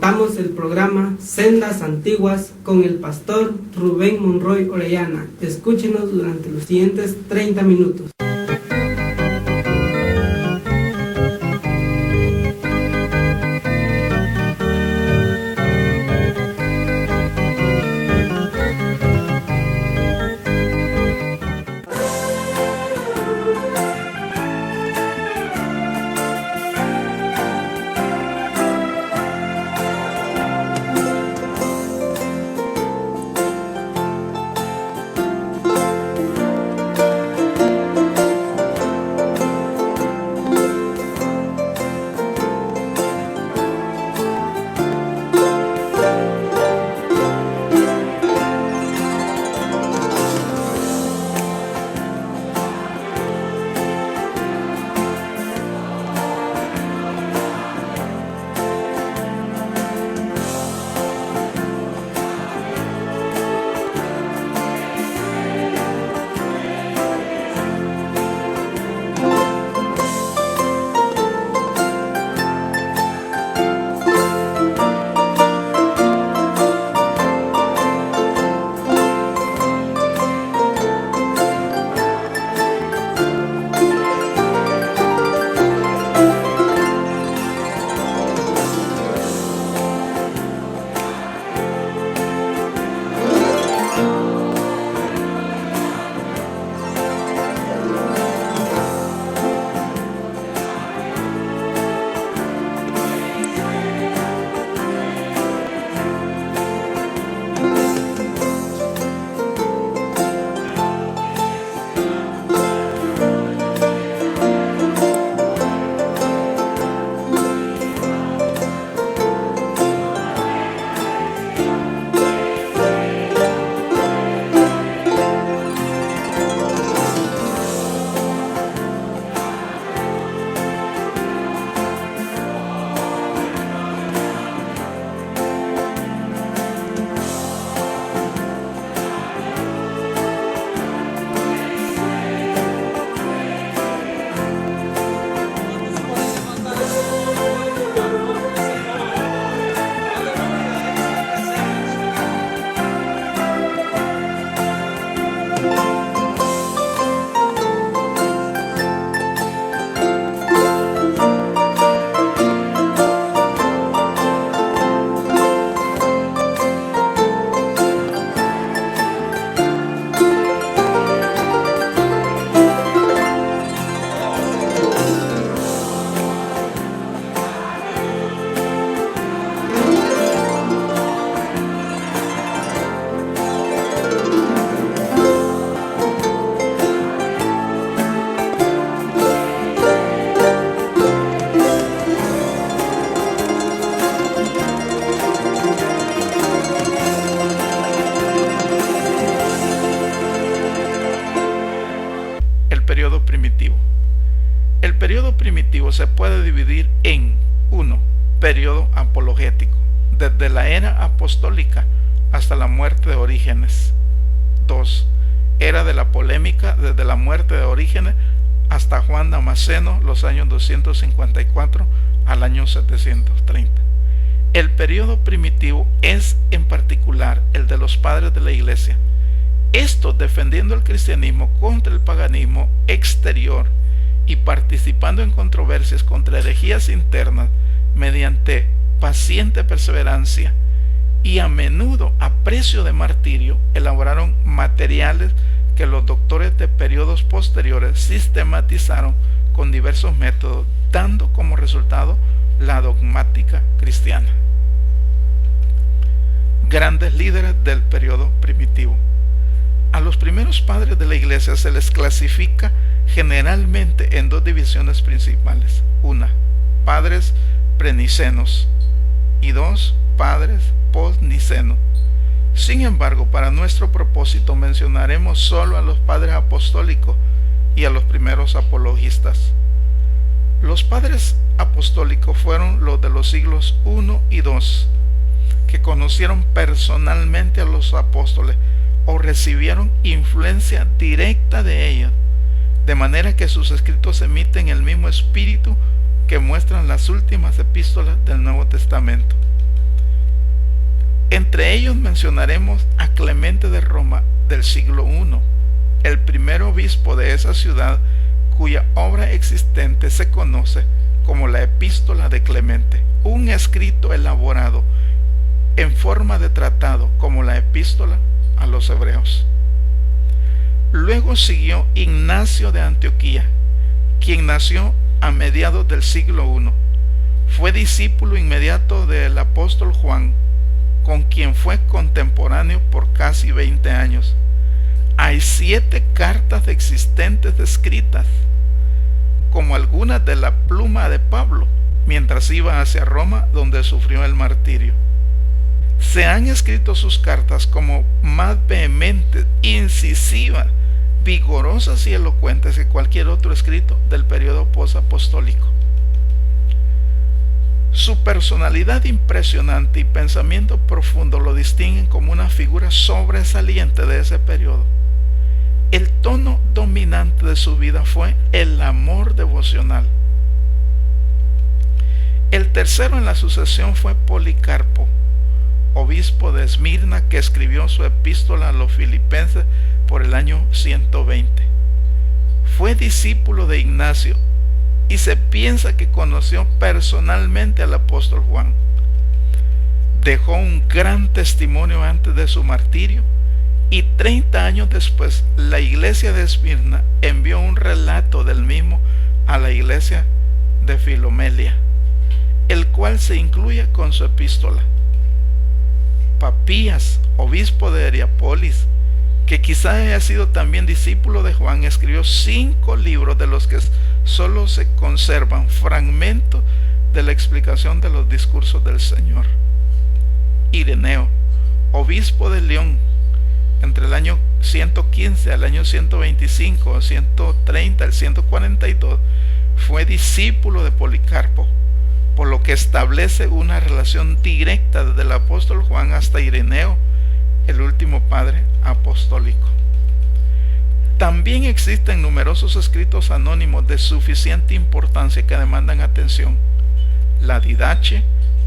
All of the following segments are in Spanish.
presentamos el programa Sendas Antiguas con el pastor Rubén Monroy Orellana. Escúchenos durante los siguientes 30 minutos. El periodo primitivo se puede dividir en 1. Periodo apologético, desde la era apostólica hasta la muerte de Orígenes. 2. Era de la polémica, desde la muerte de Orígenes hasta Juan Damasceno, los años 254 al año 730. El periodo primitivo es en particular el de los padres de la Iglesia, estos defendiendo el cristianismo contra el paganismo exterior y participando en controversias contra herejías internas mediante paciente perseverancia y a menudo a precio de martirio. Elaboraron materiales que los doctores de periodos posteriores sistematizaron con diversos métodos, dando como resultado la dogmática cristiana. Grandes líderes del periodo primitivo. A los primeros padres de la Iglesia se les clasifica generalmente en dos divisiones principales. 1. Padres prenicenos y 2. Padres postnicenos. Sin embargo, para nuestro propósito mencionaremos solo a los padres apostólicos y a los primeros apologistas. Los padres apostólicos fueron los de los siglos I y II, que conocieron personalmente a los apóstoles o recibieron influencia directa de ellos, de manera que sus escritos emiten el mismo espíritu que muestran las últimas epístolas del Nuevo Testamento. Entre ellos mencionaremos a Clemente de Roma del siglo I, el primer obispo de esa ciudad, cuya obra existente se conoce como la Epístola de Clemente, un escrito elaborado en forma de tratado como la Epístola a los Hebreos. Luego siguió Ignacio de Antioquía, quien nació a mediados del siglo I. Fue discípulo inmediato del apóstol Juan, con quien fue contemporáneo por casi 20 años. Hay 7 cartas existentes escritas, como algunas de la pluma de Pablo, mientras iba hacia Roma, donde sufrió el martirio. Se han escrito sus cartas como más vehementes, incisivas, vigorosas y elocuentes que cualquier otro escrito del periodo posapostólico. Su personalidad impresionante y pensamiento profundo lo distinguen como una figura sobresaliente de ese periodo. El tono dominante de su vida fue el amor devocional. El tercero en la sucesión fue Policarpo, obispo de Esmirna, que escribió su epístola a los filipenses por el año 120. Fue discípulo de Ignacio y se piensa que conoció personalmente al apóstol Juan. Dejó un gran testimonio antes de su martirio y 30 años después la iglesia de Esmirna envió un relato del mismo a la iglesia de Filomelia, el cual se incluye con su epístola. Papías, obispo de Heriápolis, que quizá haya sido también discípulo de Juan, escribió 5 libros de los que solo se conservan fragmentos de la explicación de los discursos del Señor. Ireneo, obispo de León, entre el año 115 al año 125, 130 al 142, fue discípulo de Policarpo, por lo que establece una relación directa desde el apóstol Juan hasta Ireneo, el último padre apostólico. También existen numerosos escritos anónimos de suficiente importancia que demandan atención. La Didache,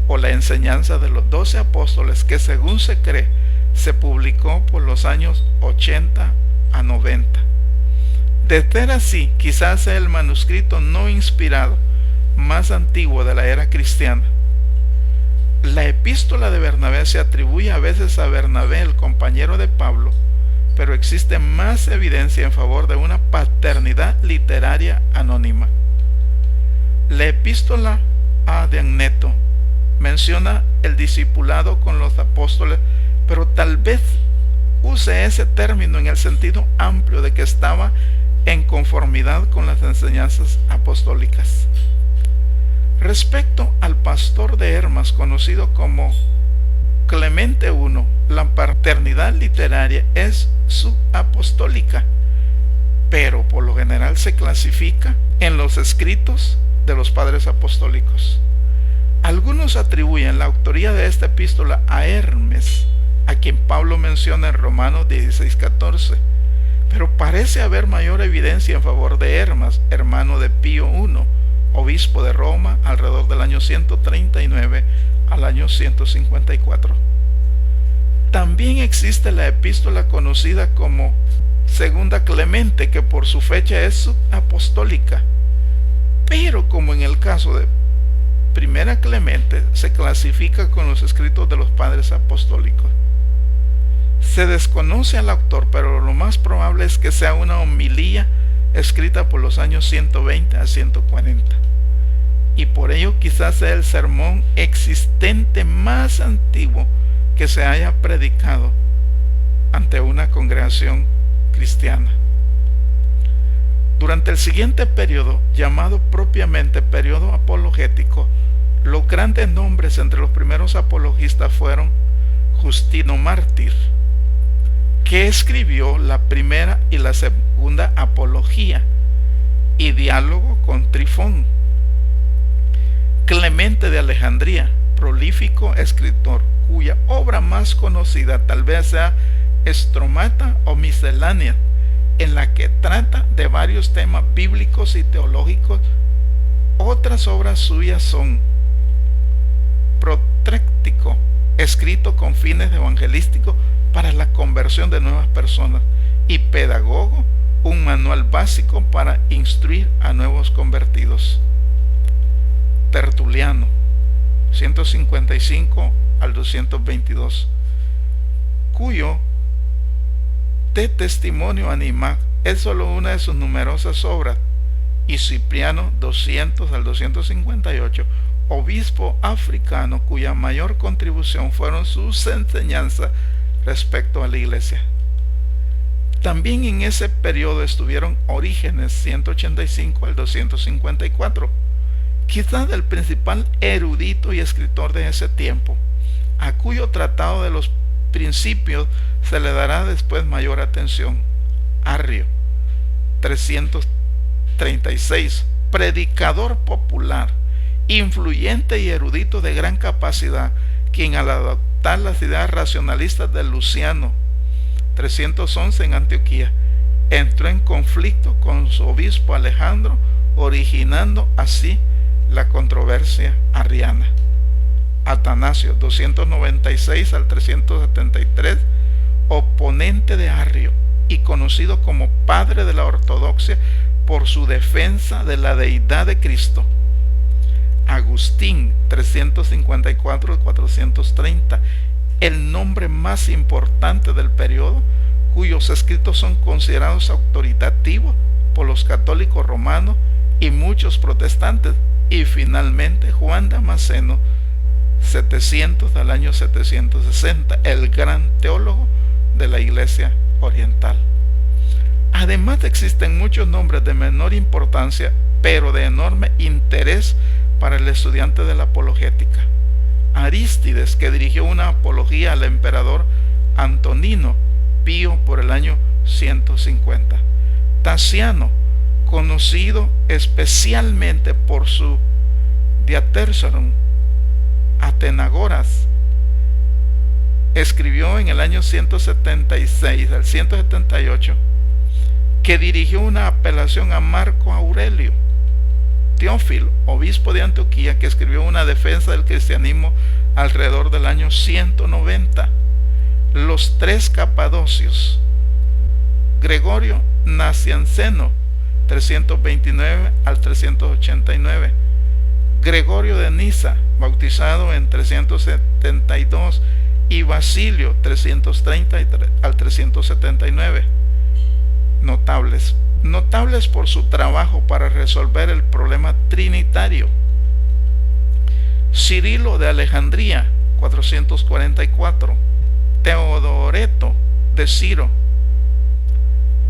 o la enseñanza de los 12 apóstoles, que según se cree se publicó por los años 80 a 90. De ser así, quizás sea el manuscrito no inspirado más antiguo de la era cristiana. La epístola de Bernabé se atribuye a veces a Bernabé, el compañero de Pablo, pero existe más evidencia en favor de una paternidad literaria anónima. La epístola a de Agneto menciona el discipulado con los apóstoles, pero tal vez use ese término en el sentido amplio de que estaba en conformidad con las enseñanzas apostólicas. Respecto al pastor de Hermas, conocido como Clemente I, la paternidad literaria es subapostólica, pero por lo general se clasifica en los escritos de los padres apostólicos. Algunos atribuyen la autoría de esta epístola a Hermes, a quien Pablo menciona en Romanos 16:14, pero parece haber mayor evidencia en favor de Hermas, hermano de Pío I, obispo de Roma, alrededor del año 139 al año 154. También existe la epístola conocida como Segunda Clemente, que por su fecha es subapostólica, pero como en el caso de Primera Clemente, se clasifica con los escritos de los padres apostólicos. Se desconoce al autor, pero lo más probable es que sea una homilía escrita por los años 120 a 140. Y por ello quizás sea el sermón existente más antiguo que se haya predicado ante una congregación cristiana. Durante el siguiente periodo, llamado propiamente periodo apologético, los grandes nombres entre los primeros apologistas fueron Justino Mártir, que escribió la primera y la segunda apología y diálogo con Trifón; Clemente de Alejandría, prolífico escritor, cuya obra más conocida tal vez sea Estromata o Miscelánea, en la que trata de varios temas bíblicos y teológicos. Otras obras suyas son Protréctico, escrito con fines evangelísticos para la conversión de nuevas personas, y Pedagogo, un manual básico para instruir a nuevos convertidos. Tertuliano, 155 al 222, cuyo De Testimonio Animae es solo una de sus numerosas obras, y Cipriano, 200 al 258, obispo africano cuya mayor contribución fueron sus enseñanzas respecto a la iglesia. También en ese periodo estuvieron Orígenes, 185 al 254, quizás el principal erudito y escritor de ese tiempo, a cuyo tratado de los principios se le dará después mayor atención. Arrio, 336, predicador popular, influyente y erudito de gran capacidad, quien al adoptar las ideas racionalistas de Luciano, 311 en Antioquía, entró en conflicto con su obispo Alejandro, originando así la controversia arriana. Atanasio, 296 al 373, oponente de Arrio y conocido como padre de la ortodoxia por su defensa de la deidad de Cristo. Agustín, 354-430, el nombre más importante del periodo, cuyos escritos son considerados autoritativos por los católicos romanos y muchos protestantes. Y finalmente Juan Damasceno, 700 al año 760, el gran teólogo de la Iglesia Oriental. Además existen muchos nombres de menor importancia, pero de enorme interés para el estudiante de la apologética. Arístides, que dirigió una apología al emperador Antonino Pío por el año 150. Tasiano, conocido especialmente por su Diatessaron Athenagoras, escribió en el año 176 al 178, que dirigió una apelación a Marco Aurelio. Teófilo, obispo de Antioquía, que escribió una defensa del cristianismo alrededor del año 190. Los tres capadocios, Gregorio Nacianceno, 329 al 389, Gregorio de Niza, bautizado en 372, y Basilio, 330 al 379. Notables por su trabajo para resolver el problema trinitario. Cirilo de Alejandría, 444, Teodoreto de Ciro,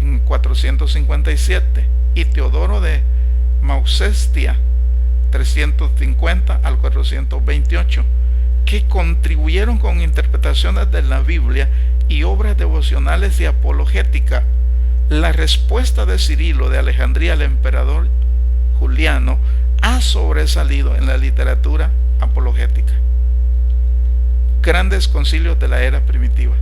en 457, y Teodoro de Mausestia, 350 al 428, que contribuyeron con interpretaciones de la Biblia y obras devocionales y apologética. La respuesta de Cirilo de Alejandría al emperador Juliano ha sobresalido en la literatura apologética. Grandes concilios de la era primitiva.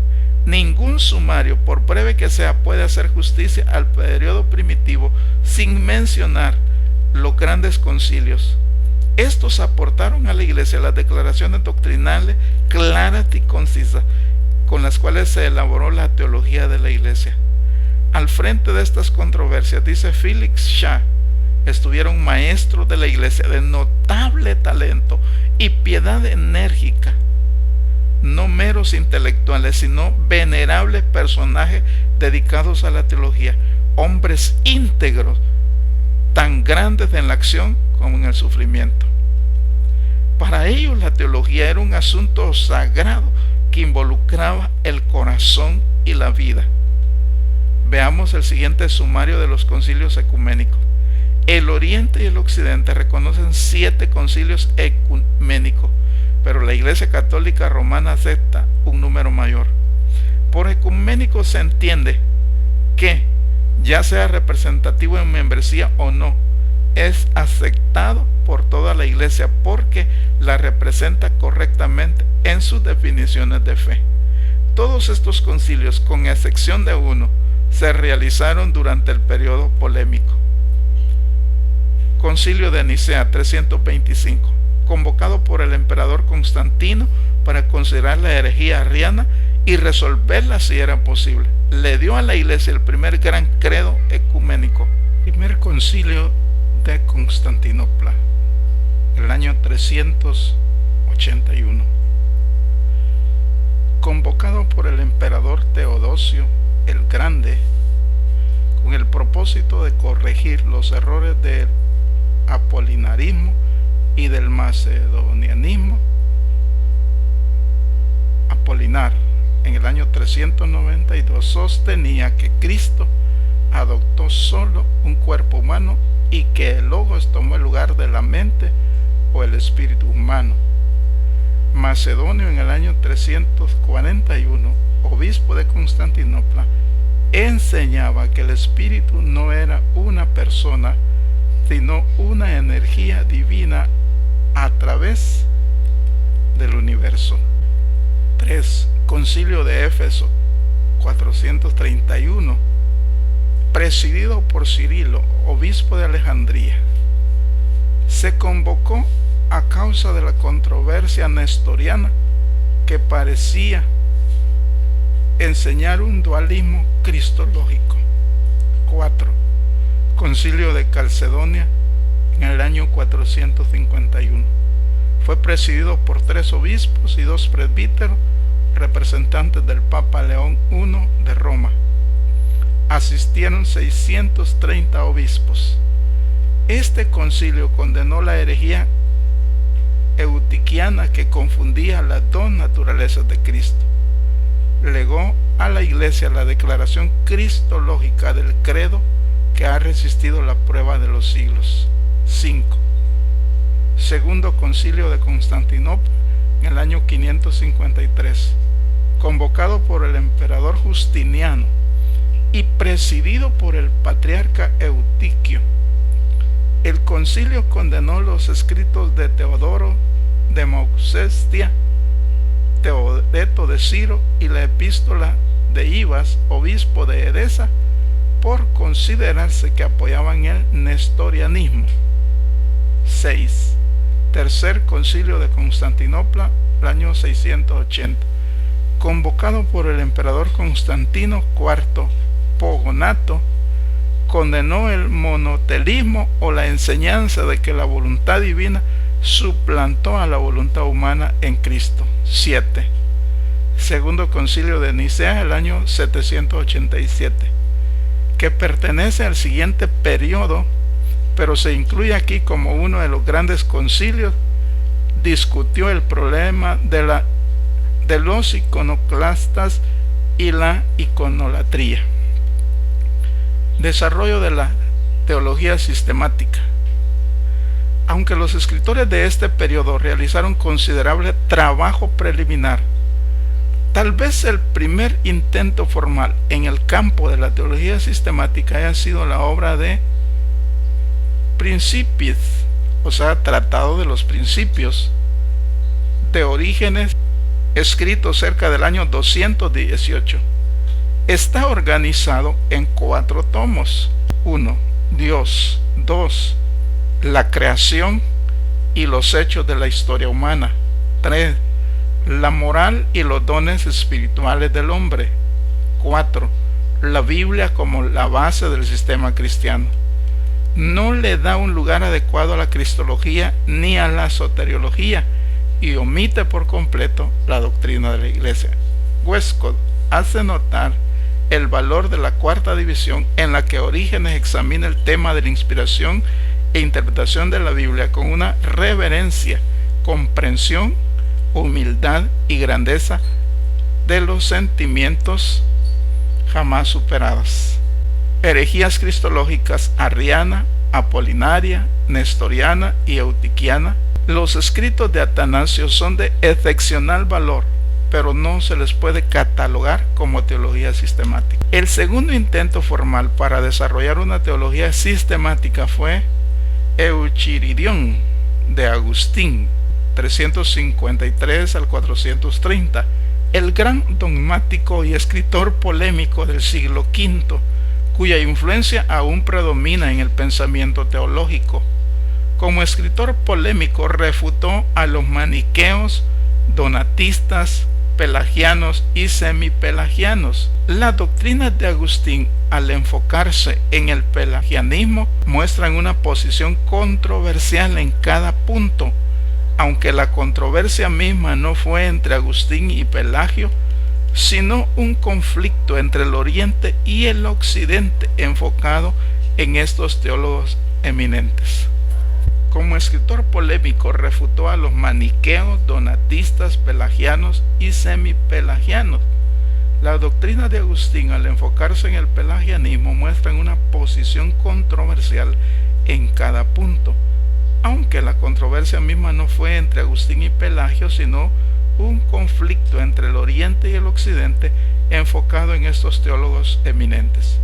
Ningún sumario, por breve que sea, puede hacer justicia al periodo primitivo sin mencionar los grandes concilios. Estos aportaron a la Iglesia las declaraciones doctrinales claras y concisas con las cuales se elaboró la teología de la Iglesia. Al frente de estas controversias, dice Felix Shaw, estuvieron maestros de la Iglesia de notable talento y piedad enérgica, no meros intelectuales, sino venerables personajes dedicados a la teología, hombres íntegros, tan grandes en la acción como en el sufrimiento. Para ellos la teología era un asunto sagrado que involucraba el corazón y la vida. Veamos el siguiente sumario de los concilios ecuménicos. El Oriente y el Occidente reconocen 7 concilios ecuménicos, pero la Iglesia Católica Romana acepta un número mayor. Por ecuménico se entiende que, ya sea representativo en membresía o no, es aceptado por toda la Iglesia porque la representa correctamente en sus definiciones de fe. Todos estos concilios, con excepción de uno, se realizaron durante el periodo polémico. Concilio de Nicea 325, convocado por el emperador Constantino para considerar la herejía arriana y resolverla si era posible. Le dio a la Iglesia el primer gran credo ecuménico. Primer concilio de Constantinopla, el año 381. Convocado por el emperador Teodosio el Grande, con el propósito de corregir los errores del apolinarismo y del macedonianismo. Apolinar, en el año 392, sostenía que Cristo adoptó solo un cuerpo humano y que el logos tomó el lugar de la mente o el espíritu humano. Macedonio, en el año 341, obispo de Constantinopla, enseñaba que el espíritu no era una persona, sino una energía divina a través del universo. 3. Concilio de Éfeso, 431, presidido por Cirilo, obispo de Alejandría. Se convocó a causa de la controversia nestoriana que parecía enseñar un dualismo cristológico. 4. Concilio de Calcedonia, en el año 451. Fue presidido por 3 obispos y 2 presbíteros, representantes del Papa León I de Roma. Asistieron 630 obispos. Este concilio condenó la herejía eutiquiana que confundía las dos naturalezas de Cristo. Legó a la Iglesia la declaración cristológica del credo que ha resistido la prueba de los siglos. 5. Segundo Concilio de Constantinopla, en el año 553, convocado por el emperador Justiniano y presidido por el patriarca Eutiquio. El concilio condenó los escritos de Teodoro de Maucestia, Teodeto de Ciro y la epístola de Ibas, obispo de Edesa, por considerarse que apoyaban el nestorianismo. 6. Tercer Concilio de Constantinopla, el año 680, convocado por el emperador Constantino IV Pogonato, condenó el monotelismo o la enseñanza de que la voluntad divina suplantó a la voluntad humana en Cristo. 7. Segundo Concilio de Nicea, el año 787, que pertenece al siguiente periodo, pero se incluye aquí como uno de los grandes concilios. Discutió el problema de los iconoclastas y la iconolatría. Desarrollo de la teología sistemática. Aunque los escritores de este periodo realizaron considerable trabajo preliminar, tal vez el primer intento formal en el campo de la teología sistemática haya sido la obra de Principiis, o sea, Tratado de los Principios, de Orígenes, escrito cerca del año 218. Está organizado en 4 tomos. 1. Dios. 2. La creación y los hechos de la historia humana. 3. La moral y los dones espirituales del hombre. 4. La Biblia como la base del sistema cristiano. No le da un lugar adecuado a la cristología ni a la soteriología y omite por completo la doctrina de la Iglesia. Westcott hace notar el valor de la 4ª división, en la que Orígenes examina el tema de la inspiración e interpretación de la Biblia con una reverencia, comprensión, humildad y grandeza de los sentimientos jamás superados. Herejías cristológicas arriana, apolinaria, nestoriana y eutiquiana. Los escritos de Atanasio son de excepcional valor, pero no se les puede catalogar como teología sistemática. El segundo intento formal para desarrollar una teología sistemática fue Euchiridión de Agustín, 353 al 430, el gran dogmático y escritor polémico del siglo V, cuya influencia aún predomina en el pensamiento teológico. Como escritor polémico refutó a los maniqueos donatistas, pelagianos y semipelagianos. Las doctrinas de Agustín, al enfocarse en el pelagianismo, muestran una posición controversial en cada punto. Aunque la controversia misma no fue entre Agustín y Pelagio, sino un conflicto entre el Oriente y el Occidente enfocado en estos teólogos eminentes. Como escritor polémico, refutó a los maniqueos, donatistas, pelagianos y semipelagianos. La doctrina de Agustín, al enfocarse en el pelagianismo, muestran una posición controversial en cada punto, aunque la controversia misma no fue entre Agustín y Pelagio, sino un conflicto entre el Oriente y el Occidente enfocado en estos teólogos eminentes.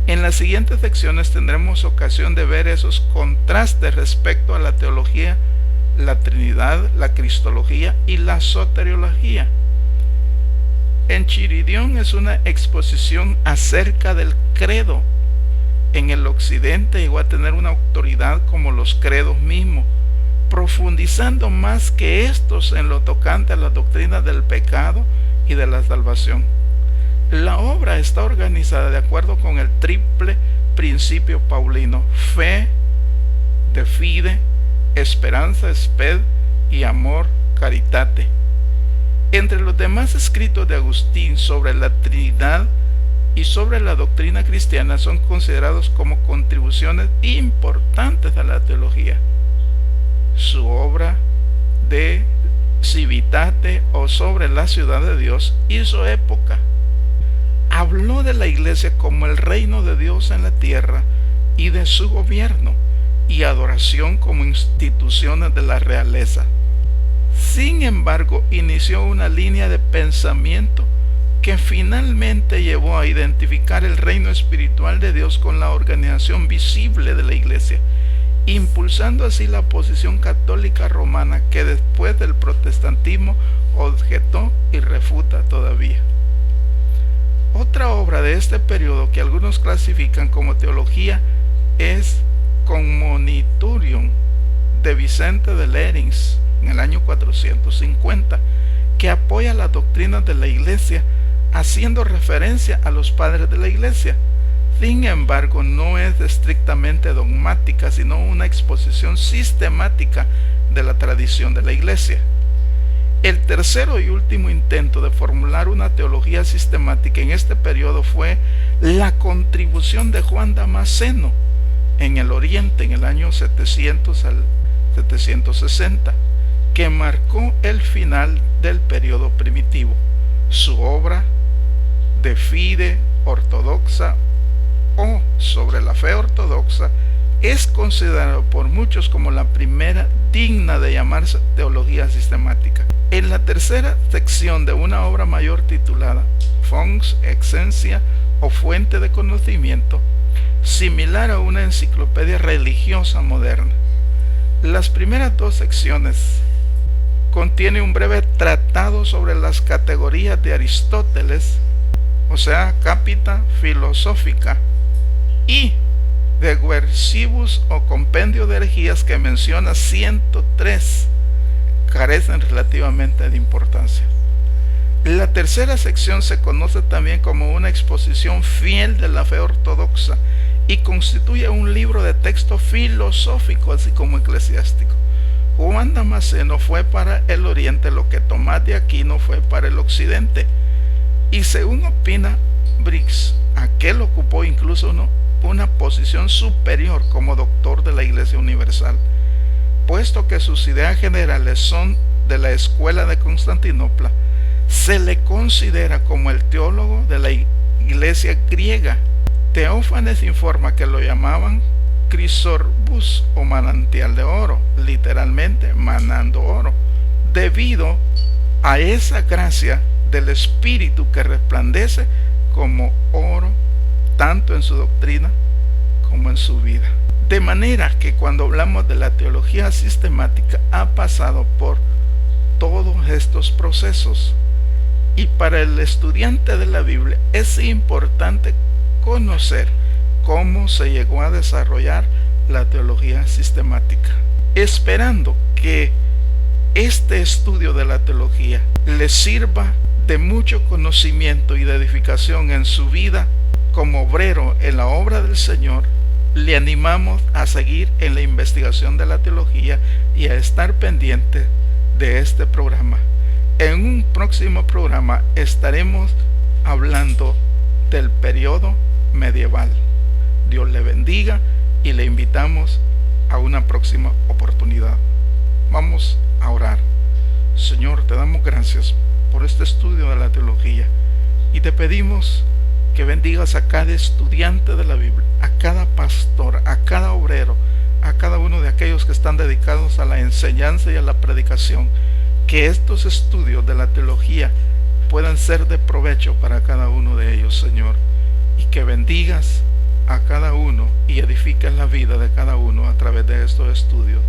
En las siguientes secciones tendremos ocasión de ver esos contrastes respecto a la teología, la Trinidad, la Cristología y la Soteriología. Enchiridión es una exposición acerca del credo. En el Occidente llegó a tener una autoridad como los credos mismos, profundizando más que estos en lo tocante a la doctrina del pecado y de la salvación. La obra está organizada de acuerdo con el triple principio paulino: fe, de fide, esperanza, sped y amor, caritate. Entre los demás escritos de Agustín sobre la Trinidad y sobre la doctrina cristiana son considerados como contribuciones importantes a la teología. Su obra de Civitate o sobre la ciudad de Dios hizo época. Habló de la iglesia como el reino de Dios en la tierra y de su gobierno y adoración como instituciones de la realeza. Sin embargo, inició una línea de pensamiento que finalmente llevó a identificar el reino espiritual de Dios con la organización visible de la iglesia, impulsando así la posición católica romana que después del protestantismo objetó y refuta todavía. Otra obra de este periodo que algunos clasifican como teología es Commoniturium de Vicente de Lérins en el año 450, que apoya las doctrinas de la iglesia haciendo referencia a los padres de la iglesia. Sin embargo, no es estrictamente dogmática, sino una exposición sistemática de la tradición de la iglesia. El tercero y último intento de formular una teología sistemática en este periodo fue la contribución de Juan Damasceno en el Oriente en el año 700 al 760, que marcó el final del periodo primitivo. Su obra De Fide Ortodoxa o Sobre la Fe Ortodoxa es considerado por muchos como la primera digna de llamarse teología sistemática. En la tercera sección de una obra mayor titulada Fons Essentia o Fuente de Conocimiento, similar a una enciclopedia religiosa moderna. Las primeras dos secciones contiene un breve tratado sobre las categorías de Aristóteles, o sea, Capita Philosophica, y de Versibus o Compendio de Herejías, que menciona 103, carecen relativamente de importancia. La tercera sección se conoce también como una exposición fiel de la fe ortodoxa y constituye un libro de texto filosófico así como eclesiástico. Juan Damasceno fue para el Oriente lo que Tomás de Aquino fue para el Occidente, y según opina Briggs, aquel ocupó incluso una posición superior como doctor de la Iglesia Universal, puesto que sus ideas generales son de la escuela de Constantinopla. Se le considera como el teólogo de la Iglesia griega. Teófanes informa que lo llamaban Crisorbus o manantial de oro, literalmente manando oro, debido a esa gracia del Espíritu que resplandece como oro tanto en su doctrina como en su vida. De manera que cuando hablamos de la teología sistemática ha pasado por todos estos procesos, y para el estudiante de la Biblia es importante conocer cómo se llegó a desarrollar la teología sistemática, esperando que este estudio de la teología le sirva de mucho conocimiento y de edificación en su vida como obrero en la obra del Señor, le animamos a seguir en la investigación de la teología y a estar pendiente de este programa. En un próximo programa estaremos hablando del periodo medieval. Dios le bendiga y le invitamos a una próxima oportunidad. Vamos a orar. Señor, te damos gracias por este estudio de la teología y te pedimos que bendigas a cada estudiante de la Biblia, a cada pastor, a cada obrero, a cada uno de aquellos que están dedicados a la enseñanza y a la predicación, que estos estudios de la teología puedan ser de provecho para cada uno de ellos, Señor, y que bendigas a cada uno y edifiques la vida de cada uno a través de estos estudios.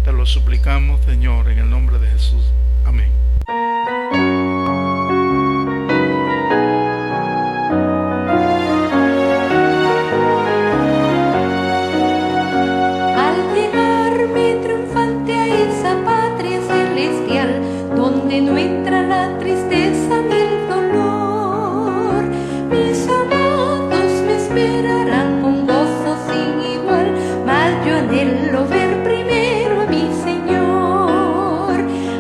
Te lo suplicamos, Señor, en el nombre de Jesús. Amén. Donde no entra la tristeza ni el dolor, mis amados me esperarán con gozo sin igual, mas yo anhelo ver primero a mi Señor,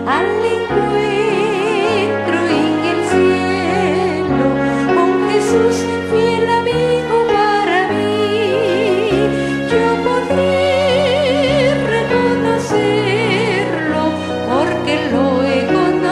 al encuentro en el cielo, con Jesús fiel amigo para mí, yo podré reconocerlo, porque lo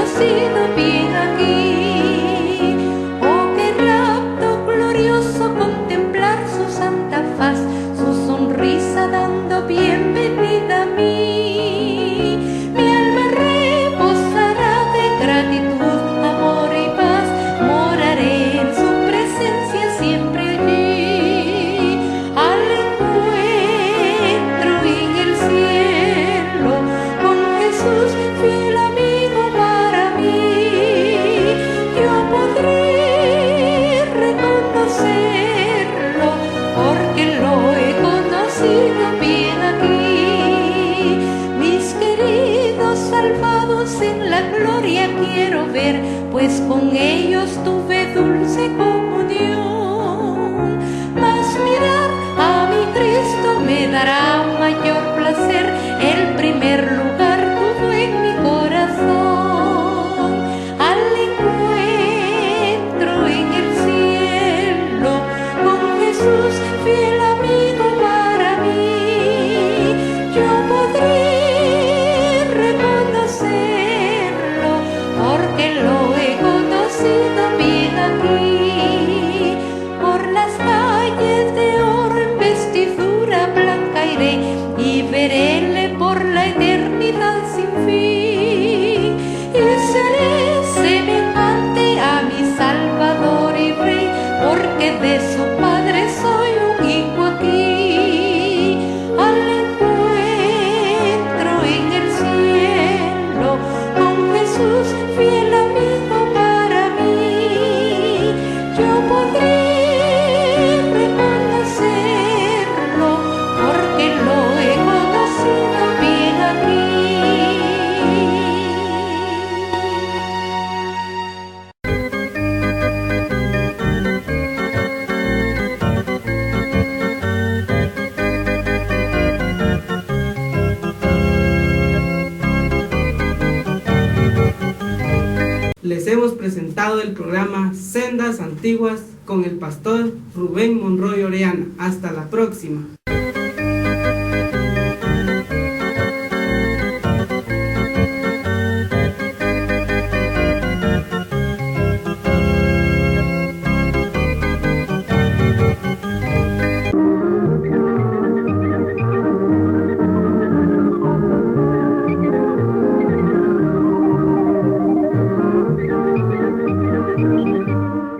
sido bien aquí. Oh, qué rapto glorioso contemplar su santa faz, su sonrisa dando bienvenida a mí. Mi alma rebosará de gratitud, amor y paz, moraré en su presencia siempre allí. Al encuentro en el cielo, con Jesús fiel amigo para yo podré reconocerlo, porque lo he conocido bien aquí. Mis queridos salvados en la gloria quiero ver, pues con ellos tuve dulce comunión. Mas mirar a mi Cristo me dará mayor placer, el primer lugar tuvo en mi corazón. Jesús, fiel amigo para mí, yo podré reconocerlo, porque lo he conocido bien aquí. Por las calles de oro en vestidura blanca iré y veréle por la eternidad sin fin, y seré semejante a mi Salvador y Rey, porque de su Padre soy un hijo aquí. Al encuentro en el cielo, con Jesús fiel amigo para mí, yo podré reconocerlo, porque lo he conocido bien aquí. Les hemos presentado el programa Sendas Antiguas con el pastor Rubén Monroy Orellana. Hasta la próxima.